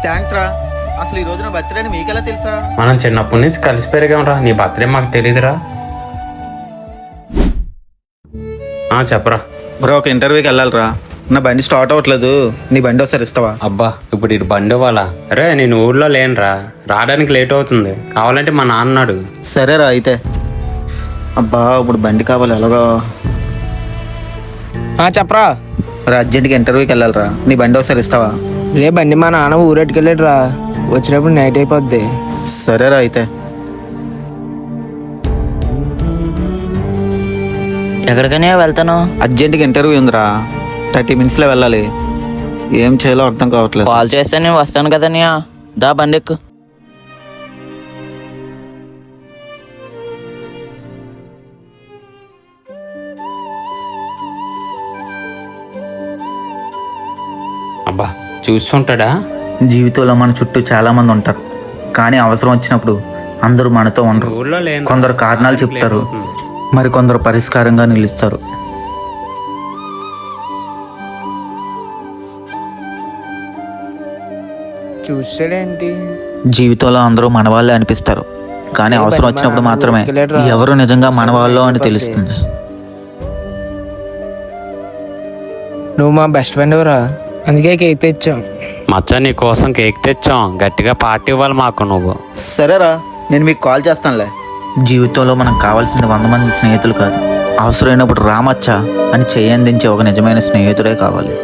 Thanks రా. అసలు ఈ రోజు నా బర్త్డే అని మీకెలా తెలుసా? మనం చిన్నప్పటి నుంచి కలిసి పెరిగాంరా. నీ బర్త్డే మాకు తెలియదురా. చెప్పరా బ్రో, ఒక ఇంటర్వ్యూకి వెళ్ళాలిరా. నా బండి స్టార్ట్ అవ్వట్లేదు, నీ బండి ఒకసారి ఇస్తావా? అబ్బా, ఇప్పుడు ఇటు బండి ఇవ్వాలా? రే, నేను ఊళ్ళో లేనురా, రావడానికి లేట్ అవుతుంది. కావాలంటే మా నాన్నడు. సరేరా అయితే. అబ్బా, ఇప్పుడు బండి కావాలి ఎలాగో. చెప్పరా. అర్జెంట్గా ఇంటర్వ్యూకి వెళ్ళాలిరా, నీ బండి ఒకసారి ఇస్తావా? రే, బండి మా నాన్న ఊరెట్టుకెళ్ళాడు రా, వచ్చినప్పుడు నైట్ అయిపోద్ది. సరేరా అయితే. ఎక్కడికనే వెళ్తాను? అర్జెంట్గా ఇంటర్వ్యూ ఉందిరా, 30 minutesలో వెళ్ళాలి. ఏం చేయాలో అర్థం కావట్లేదు. కాల్ చేస్తే నేను వస్తాను కదా నీ. దా బండి ఎక్కు. అబ్బా, చూస్తుంటాడా? జీవితంలో మన చుట్టూ చాలా మంది ఉంటారు, కానీ అవసరం వచ్చినప్పుడు అందరూ మనతో ఉండరు. ఊళ్ళో లేను. కొందరు కారణాలు చెప్తారు, మరి కొందరు పరిష్కారంగా నిలుస్తారు. చూసాడేంటి? జీవితంలో అందరూ మన వాళ్ళే అనిపిస్తారు, కానీ అవసరం వచ్చినప్పుడు మాత్రమే ఎవరు నిజంగా మన వాళ్ళు అని తెలుస్తుంది. నువ్వు మా బెస్ట్ ఫ్రెండ్ ఎవరా, అందుకే కేక్ తెచ్చాం. మచ్చా, నీ కోసం కేక్ తెచ్చాం. గట్టిగా పార్టీ ఇవ్వాలి మాకు నువ్వు. సరేరా, నేను మీకు కాల్ చేస్తానులే. జీవితంలో మనకు కావాల్సింది 100 మంది స్నేహితులు కాదు, అవసరమైనప్పుడు రామచ్చా అని చేయందించే ఒక నిజమైన స్నేహితుడే కావాలి.